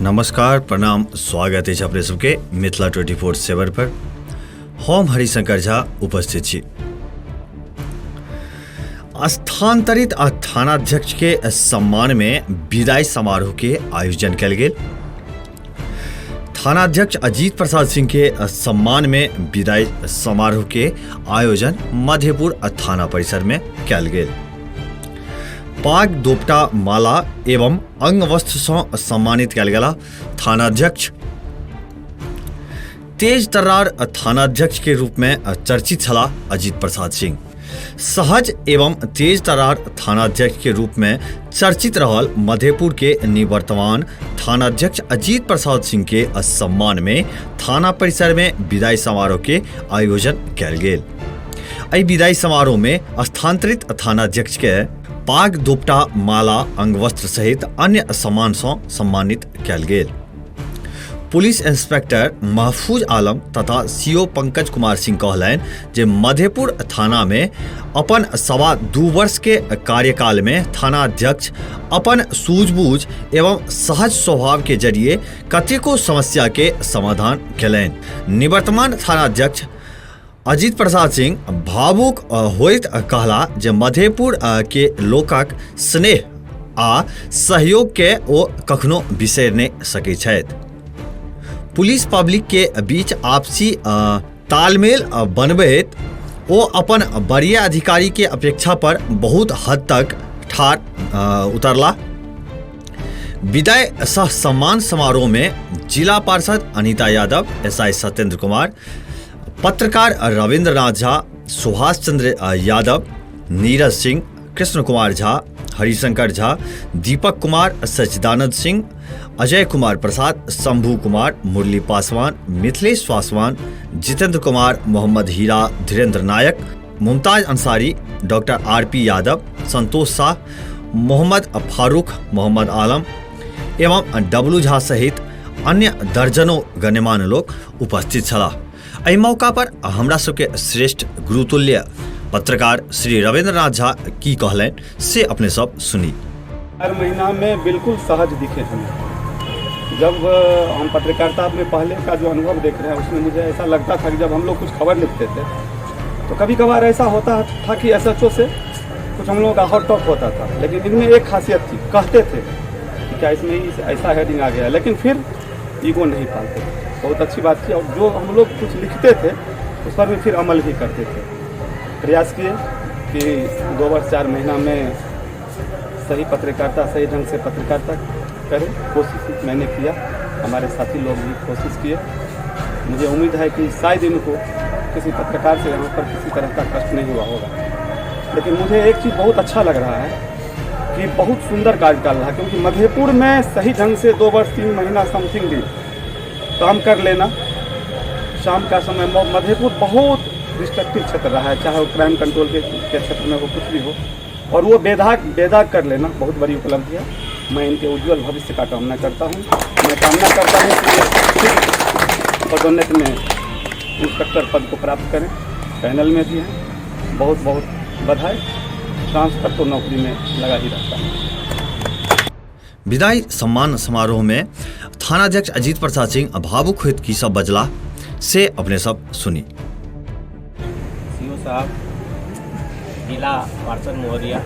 नमस्कार, प्रणाम, स्वागत अछि अपने सबके मिथिला 24/7 पर। हम हरिशंकर झा उपस्थित छी। स्थानांतरित थानाध्यक्ष के सम्मान में विदाई समारोह के आयोजन कयल गेल। थानाध्यक्ष अजीत प्रसाद सिंह के सम्मान में विदाई समारोह के आयोजन मधेपुर थाना परिसर में कयल गेल। पाग दोपटा माला एवं अंग वस्त्र से सम्मानित कयल गेला। थानाध्यक्ष तेज तर्रार थानाध्यक्ष के रूप में चर्चित छलाह अजीत प्रसाद सिंह। सहज एवं तेज तर्रार थानाध्यक्ष के रूप में चर्चित रहल मधेपुर के निवर्तमान थानाध्यक्ष अजीत प्रसाद सिंह के सम्मान में थाना परिसर में विदाई समारोह के आयोजन कयल गेल। एहि विदाई समारोह में स्थानांतरित थानाध्यक्ष के पाग दोपटा माला अंगवस्त्र सहित अन्य सम्मान से सम्मानित कयल गेल। पुलिस इंस्पेक्टर महफूज आलम तथा सीओ पंकज कुमार सिंह कहलनि जे मधेपुर थाना में अपन 2.25 वर्ष के कार्यकाल में थानाध्यक्ष अपन सूझबूझ एवं सहज स्वभाव के जरिए कतेको समस्या के समाधान कयलनि। निवर्तमान थानाध्यक्ष अजीत प्रसाद सिंह भावुक होइत कहला जे मधेपुर के लोकक स्नेह आ सहयोग के ओ कखनो बिसरि नहि सकैत छथि। पुलिस पब्लिक के बीच आपसी तालमेल बनबैत ओ अपन वरीय अधिकारी के अपेक्षा पर बहुत हद तक ठाढ़ उतरला। विदाई सह सम्मान समारोह में जिला पार्षद अनीता यादव, एसआई सत्येंद्र कुमार, पत्रकार रविंद्रनाथ झा, सुभाष चंद्र यादव, नीरज सिंह, कृष्ण कुमार झा, हरिशंकर झा, दीपक कुमार, सच्चिदानंद सिंह, अजय कुमार प्रसाद, शंभू कुमार, मुरली पासवान, मिथिलेश पासवान, जितेंद्र कुमार, मोहम्मद हीरा, धीरेन्द्र नायक, मुमताज अंसारी, डॉक्टर आरपी यादव, संतोष शाह, मोहम्मद फारूक, मोहम्मद आलम एवं डब्लू झा सहित अन्य दर्जनों गण्यमान्य लोग उपस्थित छलाह। एहि मौका पर हमरा सबके श्रेष्ठ गुरुतुल्य पत्रकार श्री रविंद्रनाथ झा की कहलनि से अपने सब सुनी। हर महीना में बिल्कुल सहज दिखे हमें। जब हम पत्रकारिता में पहले का जो अनुभव देख रहे हैं उसमें मुझे ऐसा लगता था कि जब हम लोग कुछ खबर लिखते थे तो कभी कभार ऐसा होता था कि एसएचओ से कुछ हम लोगों का हॉट टॉक होता था, लेकिन इनमें एक खासियत थी, कहते थे कि क्या इसमें ऐसा हेडिंग आ गया, लेकिन फिर ईगो नहीं पालते थे। बहुत अच्छी बात थी। और जो हम लोग कुछ लिखते थे उस पर भी फिर अमल भी करते थे। प्रयास किए कि 2 वर्ष 4 महीना में सही पत्रकारिता, सही ढंग से पत्रकारिता करें। कोशिश मैंने किया, हमारे साथी लोग भी कोशिश किए। मुझे उम्मीद है कि शायद इनको किसी पत्रकार से यहाँ पर किसी तरह का कष्ट नहीं हुआ होगा। लेकिन मुझे एक चीज़ बहुत अच्छा लग रहा है कि बहुत सुंदर कार्यकाल रहा, क्योंकि मधेपुर में सही ढंग से 2 वर्ष 3 महीना समथिंग भी काम कर लेना। शाम का समय मधेपुर बहुत डिस्ट्रक्टिव क्षेत्र रहा है, चाहे वो क्राइम कंट्रोल के क्षेत्र में हो, कुछ भी हो, और वो बेदाग कर लेना बहुत बड़ी उपलब्धि है। मैं इनके उज्जवल भविष्य का कामना करता हूँ। मैं कामना करता हूँ कि पदोन्नति में इंस्पेक्टर पद को प्राप्त करें। पैनल में भी हैं, बहुत बहुत बधाई। ट्रांसफर तो नौकरी में लगा ही रहता है। विदाई सम्मान समारोह में थानाध्यक्ष अजीत प्रसाद सिंह भावुक हुए की सब बजला से अपने सब सुनी। सीओ साहब, जिला पार्षद महोदया,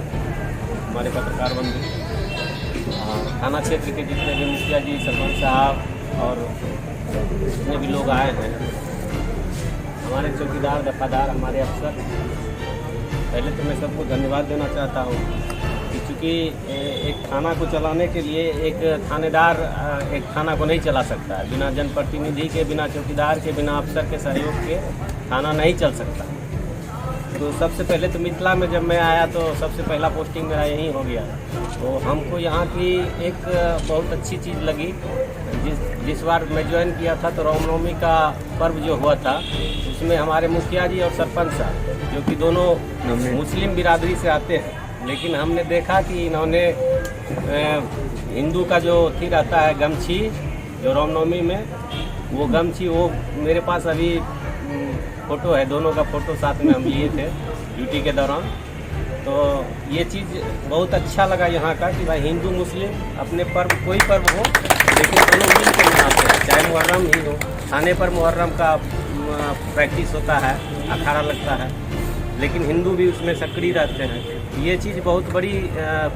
हमारे पत्रकार बंधु, थाना क्षेत्र के जितने भी मुखिया जी, सरपंच साहब और जितने भी लोग आए हैं, हमारे चौकीदार, दफादार, हमारे अफसर, पहले तो मैं सबको धन्यवाद देना चाहता हूँ कि चूँकि एक थाना को चलाने के लिए एक थानेदार एक थाना को नहीं चला सकता है। बिना जनप्रतिनिधि के, बिना चौकीदार के, बिना अफसर के सहयोग के थाना नहीं चल सकता। तो सबसे पहले तो मिथिला में जब मैं आया तो सबसे पहला पोस्टिंग मेरा यहीं हो गया। तो हमको यहाँ की एक बहुत अच्छी चीज़ लगी। जिस बार मैं ज्वाइन किया था तो रामनवमी का पर्व जो हुआ था उसमें हमारे मुखिया जी और सरपंच साहब, जो कि दोनों मुस्लिम बिरादरी से आते हैं, लेकिन हमने देखा कि इन्होंने हिंदू का जो थी रहता है गमछी, जो रामनवमी में वो गमछी, वो मेरे पास अभी फ़ोटो है, दोनों का फ़ोटो साथ में हम लिए थे ड्यूटी के दौरान। तो ये चीज़ बहुत अच्छा लगा यहाँ का कि भाई हिंदू मुस्लिम अपने पर्व कोई पर्व हो लेकिन दोनों मिल के मनाते हैं, चाहे मुहर्रम ही हो। थाने पर मुहर्रम का प्रैक्टिस होता है, अखाड़ा लगता है, लेकिन हिंदू भी उसमें सक्रिय रहते हैं। ये चीज़ बहुत बड़ी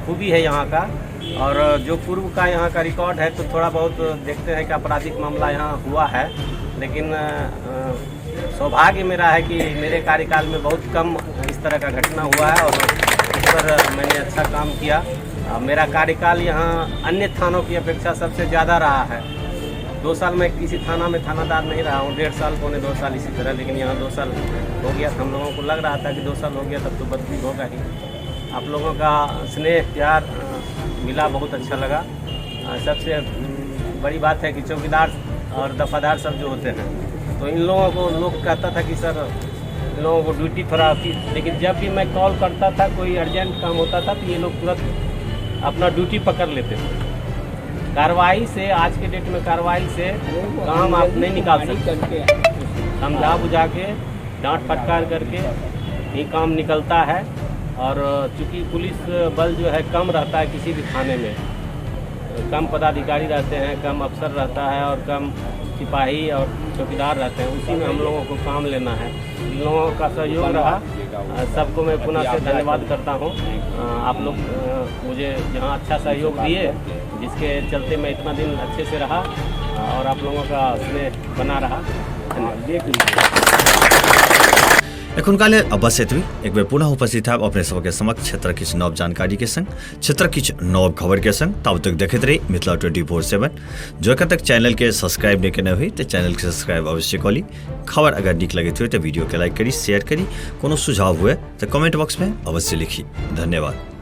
खूबी है यहाँ का। और जो पूर्व का यहाँ का रिकॉर्ड है तो थोड़ा बहुत देखते हैं कि आपराधिक मामला यहाँ हुआ है, लेकिन सौभाग्य मेरा है कि मेरे कार्यकाल में बहुत कम इस तरह का घटना हुआ है और इस पर मैंने अच्छा काम किया। मेरा कार्यकाल यहाँ अन्य थानों की अपेक्षा सबसे ज़्यादा रहा है। 2 साल में किसी थाना में थानादार नहीं रहा हूँ, 1.5 साल पौने 2 साल इसी तरह, लेकिन यहाँ 2 साल हो गया। हम लोगों को लग रहा था कि 2 साल हो गया तब तो बदली होगा ही। आप लोगों का स्नेह प्यार मिला, बहुत अच्छा लगा। सबसे बड़ी बात है कि चौकीदार और दफादार सब जो होते हैं तो इन लोगों को लोग कहता था कि सर इन लोगों को ड्यूटी थोड़ा होती, लेकिन जब भी मैं कॉल करता था कोई अर्जेंट काम होता था तो ये लोग तुरंत अपना ड्यूटी पकड़ लेते थे। कार्रवाई से, आज के डेट में कार्रवाई से काम आप नहीं निकाल सकते, समझा बुझा के डांट फटकार करके ही काम निकलता है। और चूँकि पुलिस बल जो है कम रहता है किसी भी थाने में, कम पदाधिकारी रहते हैं, कम अफसर रहता है और कम सिपाही और चौकीदार रहते हैं, उसी में हम लोगों को काम लेना है। इन लोगों का सहयोग रहा, सबको मैं पुनः से धन्यवाद करता हूँ। आप लोग मुझे यहाँ अच्छा सहयोग दिए, जिसके चलते मैं इतना दिन अच्छे से रहा और आप लोगों का स्नेह बना रहा। एखुनकाले बस एतबी। एक बेर पुनः उपस्थित है अपने सबके समक्ष क्षेत्र किछु नव जानकारी के संग, क्षेत्र किछु नव खबर के संग। तब तक देखते रही मिथिला 24/7। जो एखन तक चैनल के सब्सक्राइब नहीं केने हुई तो चैनल के सब्सक्राइब अवश्य करी। खबर अगर नीक लगे हुए तो वीडियो के लाइक करी, शेयर करी। कोनो सुझाव हुए तो कमेंट बॉक्स में अवश्य लिखी। धन्यवाद।